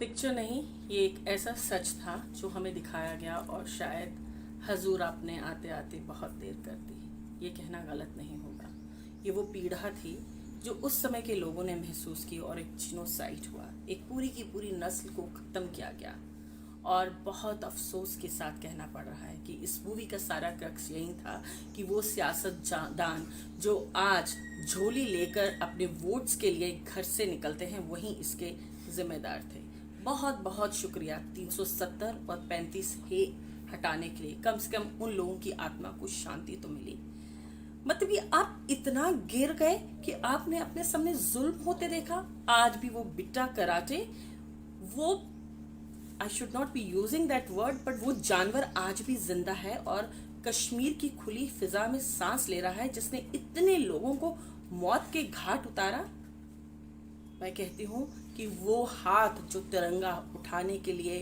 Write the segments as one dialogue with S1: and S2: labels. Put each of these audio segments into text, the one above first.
S1: Picture नहीं, ये एक ऐसा सच था जो हमें दिखाया गया और शायद हजूर आपने आते आते बहुत देर कर दी। ये कहना गलत नहीं होगा। ये वो पीड़ा थी जो उस समय के लोगों ने महसूस की और एक जिनोसाइड हुआ। एक पूरी की पूरी नस्ल को ख़त्म किया गया और बहुत अफसोस के साथ कहना पड़ रहा है कि इस मूवी का सारा क्रक्स यही था कि वो सियासतदान जो आज झोली लेकर अपने वोट्स के लिए घर से निकलते हैं वहीं इसके जिम्मेदार थे। बहुत बहुत शुक्रिया 370 और 35 हे हटाने के लिए। कम से कम उन लोगों की आत्मा को शांति तो मिली। मतलब ये आप इतना गिर गए कि आपने अपने सामने जुल्म होते देखा। आज भी वो बिट्टा कराटे, वो I should not be using that word, but वो जानवर आज भी जिंदा है और कश्मीर की खुली फिजा में सांस ले रहा है, जिसने इतने लोगों को मौत के घाट उतारा। मैं कहती हूँ कि वो हाथ जो तिरंगा उठाने के लिए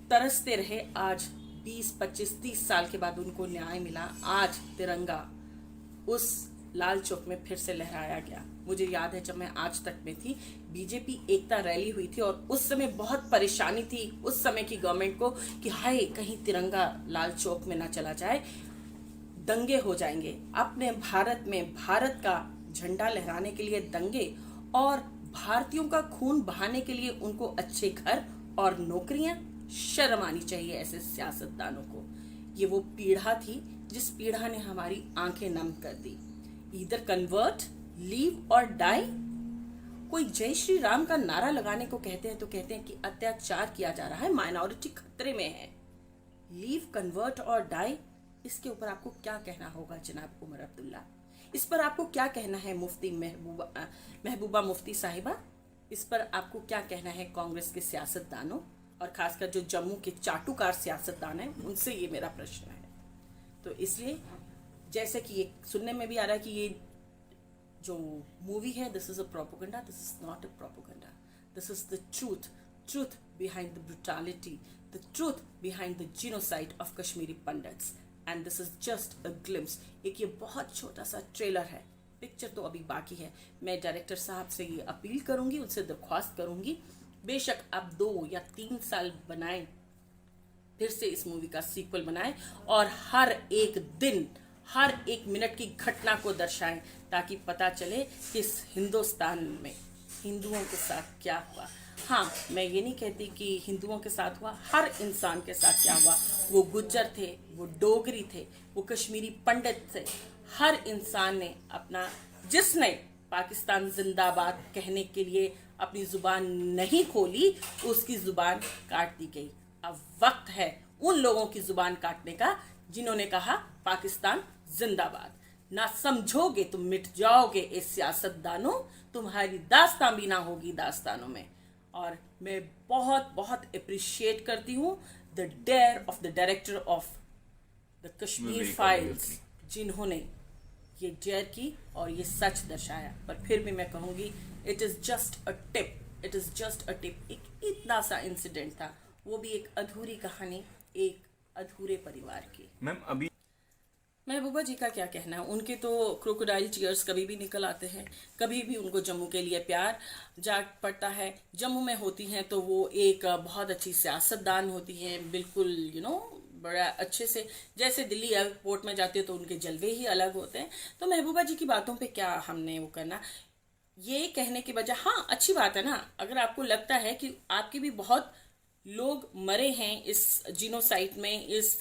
S1: तरसते रहे, आज 20, 25, 30 साल के बाद उनको न्याय मिला। आज तिरंगा उस लाल चौक में फिर से लहराया गया। मुझे याद है जब मैं आज तक में थी, बीजेपी एकता रैली हुई थी और उस समय बहुत परेशानी थी उस समय की गवर्नमेंट को कि हाय कहीं तिरंगा लाल चौक में ना चला जाए, दंगे हो जाएंगे। अपने भारत में भारत का झंडा लहराने के लिए दंगे और भारतीयों का खून बहाने के लिए उनको अच्छे घर और नौकरियां। शर्म आनी चाहिए ऐसे सियासतदानों को। ये वो पीड़ा थी जिस पीड़ा ने हमारी आंखें नम कर दी। ईदर कन्वर्ट, लीव और डाई। कोई जय श्री राम का नारा लगाने को कहते हैं तो कहते हैं कि अत्याचार किया जा रहा है, माइनॉरिटी खतरे में है। लीव, कन्वर्ट और डाई, इसके ऊपर आपको क्या कहना होगा जनाब उमर अब्दुल्ला? इस पर आपको क्या कहना है मुफ्ती महबूबा मुफ्ती साहिबा? इस पर आपको क्या कहना है कांग्रेस के सियासतदानों और खासकर जो जम्मू के चाटुकार सियासतदान हैं? उनसे ये मेरा प्रश्न है। तो इसलिए जैसे कि ये सुनने में भी आ रहा है कि ये जो मूवी है, this is a propaganda. This is not a propaganda, this is the truth behind the brutality, the truth behind the genocide of Kashmiri pandits, and this is just a glimpse. एक ये बहुत छोटा सा ट्रेलर है, picture तो अभी बाकी है। मैं डायरेक्टर साहब से ये अपील करूंगी, उनसे दरख्वास्त करूंगी, बेशक आप 2 या 3 साल बनाएं, फिर से इस मूवी का सीक्वल बनाएं और हर एक दिन, हर एक मिनट की घटना को दर्शाएं ताकि पता चले कि इस हिंदुस्तान में हिंदुओं के साथ क्या हुआ। हाँ, मैं ये नहीं कहती कि हिंदुओं के साथ हुआ, हर इंसान के साथ क्या हुआ। वो गुज्जर थे, वो डोगरी थे, वो कश्मीरी पंडित थे। हर इंसान ने अपना, जिसने पाकिस्तान जिंदाबाद कहने के लिए अपनी जुबान नहीं खोली, उसकी जुबान काट दी गई। अब वक्त है उन लोगों की जुबान काटने का जिन्होंने कहा पाकिस्तान जिंदाबाद। ना समझोगे तुम मिट जाओगे ए सियासतदानों, तुम्हारी दास्तां भी ना होगी दास्तानों में। और मैं बहुत बहुत अप्रिशिएट करती हूँ the dare of the director of the Kashmir files, जिन्होंने ये डेयर की और ये सच दर्शाया। पर फिर भी मैं कहूँगी it is just a tip, it is just a tip. एक इतना सा इंसिडेंट था, वो भी एक अधूरी कहानी एक अधूरे परिवार की।
S2: मैम अभी
S1: महबूबा जी का क्या कहना है? उनके तो क्रोकोडाइल टीयर्स कभी भी निकल आते हैं, कभी भी उनको जम्मू के लिए प्यार जाग पड़ता है। जम्मू में होती हैं तो वो एक बहुत अच्छी सियासतदान होती हैं, बिल्कुल बड़ा अच्छे से। जैसे दिल्ली एयरपोर्ट में जाते हो तो उनके जलवे ही अलग होते हैं। तो महबूबा जी की बातों पे क्या हमने वो करना, ये कहने के बजाय, हाँ अच्छी बात है ना, अगर आपको लगता है कि आपके भी बहुत लोग मरे हैं इस जीनोसाइड में, इस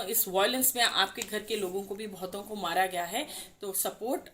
S1: इस वायलेंस में, आपके घर के लोगों को भी बहुतों को मारा गया है, तो सपोर्ट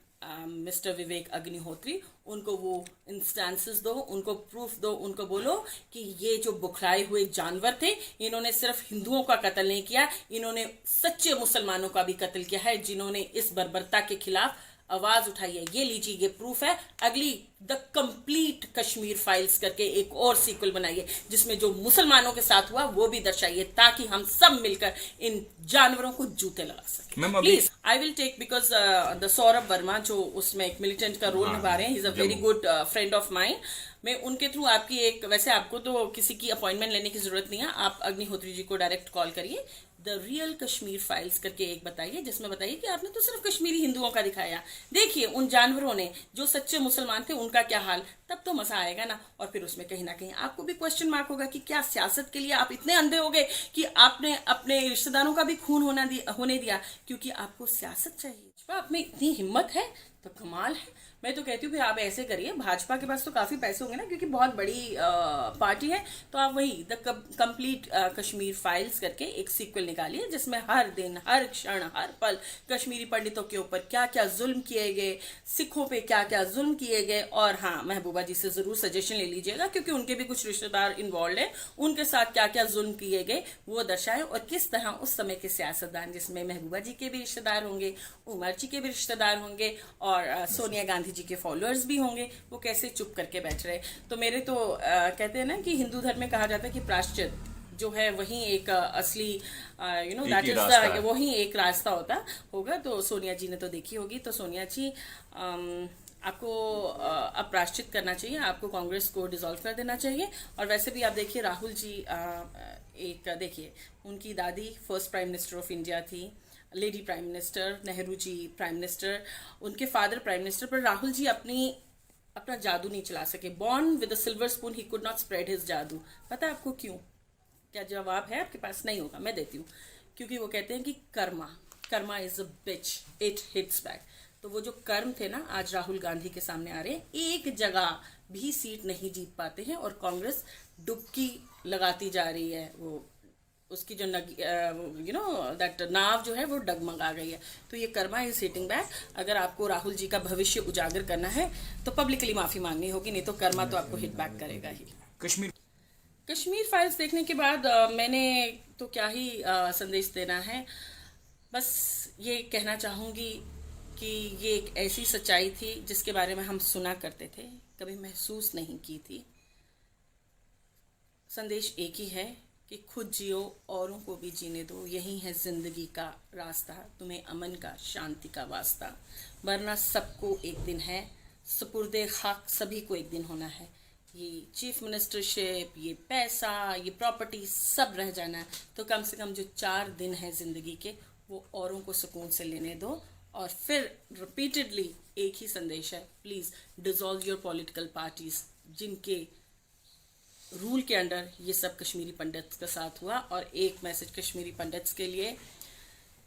S1: मिस्टर विवेक अग्निहोत्री। उनको वो इंस्टेंसेस दो, उनको प्रूफ दो, उनको बोलो कि ये जो बुखलाए हुए जानवर थे, इन्होंने सिर्फ हिंदुओं का कत्ल नहीं किया, इन्होंने सच्चे मुसलमानों का भी कत्ल किया है, जिन्होंने इस बर्बरता के खिलाफ आवाज उठाई है। ये लीजिए, ये प्रूफ है। अगली द कंप्लीट कश्मीर फाइल्स करके एक और सीक्वल बनाइए जिसमें जो मुसलमानों के साथ हुआ वो भी दर्शाइए, ताकि हम सब मिलकर इन जानवरों को जूते लगा सकें। Please, I will take, because the Saurabh Verma जो उसमें एक मिलिटेंट का रोल निभा रहे हैं, is a very good friend of mind. मैं उनके थ्रू आपकी एक, वैसे आपको तो किसी की अपॉइंटमेंट लेने की जरूरत नहीं है, आप अग्निहोत्री जी को डायरेक्ट कॉल करिए, द रियल कश्मीर फाइल्स करके एक बताइए, जिसमें बताइए कि आपने तो सिर्फ कश्मीरी हिंदुओं का दिखाया, देखिए उन जानवरों ने जो सच्चे मुसलमान थे उनका क्या हाल, तब तो मजा आएगा ना। और फिर उसमें कहीं ना कहीं आपको भी क्वेश्चन मार्क होगा कि क्या सियासत के लिए आप इतने अंधे हो गए कि आपने अपने रिश्तेदारों का भी खून होने दिया क्योंकि आपको सियासत चाहिए। आप में इतनी हिम्मत है तो कमाल है। मैं तो कहती हूँ आप ऐसे करिए, भाजपा के पास तो काफी पैसे होंगे ना क्योंकि बहुत बड़ी पार्टी है, तो आप वही द कंप्लीट कश्मीर फाइल्स करके एक सीक्वल निकालिए जिसमें हर दिन, हर क्षण, हर पल कश्मीरी पंडितों के ऊपर क्या क्या जुल्म किए गए, सिखों पे क्या क्या जुल्म किए गए। और हाँ, महबूबा जी से जरूर सजेशन ले लीजिएगा क्योंकि उनके भी कुछ रिश्तेदार इन्वॉल्व है, उनके साथ क्या क्या जुल्म किए गए वो दर्शाए, और किस तरह उस समय के सियासतदान, जिसमें महबूबा जी के भी रिश्तेदार होंगे, उमर जी के भी रिश्तेदार होंगे और सोनिया गांधी जी के फॉलोअर्स भी होंगे, वो कैसे चुप करके बैठ रहे। तो मेरे तो कहते हैं ना कि हिंदू धर्म में कहा जाता है कि प्रायश्चित जो है वही एक असली दैट इज वही एक रास्ता होगा। तो सोनिया जी ने तो देखी होगी। तो सोनिया जी आपको अब प्रायश्चित करना चाहिए, आपको कांग्रेस को डिसॉल्व कर देना चाहिए। और वैसे भी आप देखिए राहुल जी एक देखिए उनकी दादी first prime minister of India थी, lady prime minister, Nehru ji prime minister, उनके फादर प्राइम मिनिस्टर, पर राहुल जी अपना जादू नहीं चला सके। Born with a silver spoon he could not spread his जादू। पता है आपको क्यों? क्या जवाब है आपके पास? नहीं होगा, मैं देती हूँ। क्योंकि वो कहते हैं कि karma is a bitch, it hits back. तो वो जो कर्म थे ना, आज राहुल गांधी के सामने आ रहे हैं, एक जगह भी सीट नहीं जीत पाते हैं और कांग्रेस डुबकी लगाती जा रही है। वो उसकी जो दैट नाव जो है वो डगमगा गई है। तो ये कर्मा इज हिटिंग बैक। अगर आपको राहुल जी का भविष्य उजागर करना है तो पब्लिकली माफी मांगनी होगी, नहीं तो कर्मा तो आपको हिट बैक करेगा ही। कश्मीर फाइल्स देखने के बाद मैंने तो क्या ही संदेश देना है, बस ये कहना चाहूंगी कि ये एक ऐसी सच्चाई थी जिसके बारे में हम सुना करते थे, कभी महसूस नहीं की थी। संदेश एक ही है कि खुद जियो, औरों को भी जीने दो, यही है जिंदगी का रास्ता, तुम्हें अमन का, शांति का वास्ता। वरना सबको एक दिन है, सुपुर्दे खाक सभी को एक दिन होना है। ये चीफ मिनिस्टरशिप, ये पैसा, ये प्रॉपर्टी सब रह जाना है। तो कम से कम जो 4 दिन है जिंदगी के, वो औरों को सुकून से लेने दो। और फिर रिपीटेडली एक ही संदेश है, please dissolve your political parties, जिनके रूल के अंडर ये सब कश्मीरी पंडित्स के साथ हुआ। और एक मैसेज कश्मीरी पंडित्स के लिए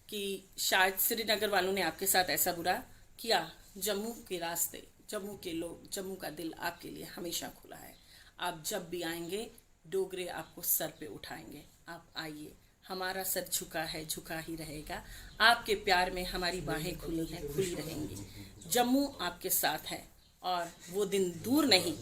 S1: कि शायद श्रीनगर वालों ने आपके साथ ऐसा बुरा किया, जम्मू के रास्ते, जम्मू के लोग, जम्मू का दिल आपके लिए हमेशा खुला है। आप जब भी आएंगे डोगरे आपको सर पे उठाएंगे। आप आइए, हमारा सर झुका है, झुका ही रहेगा। आपके प्यार में हमारी बाहें खुली हैं, खुली रहेंगी। जम्मू आपके साथ है और वो दिन दूर नहीं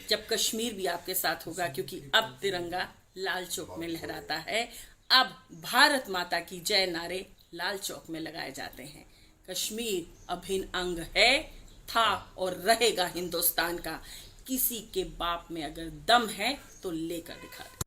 S1: जब कश्मीर भी आपके साथ होगा, क्योंकि अब तिरंगा लाल चौक में लहराता है। अब भारत माता की जय नारे लाल चौक में लगाए जाते हैं। कश्मीर अभिन्न अंग है, था और रहेगा हिंदुस्तान का। किसी के बाप में अगर दम है तो लेकर दिखा दे।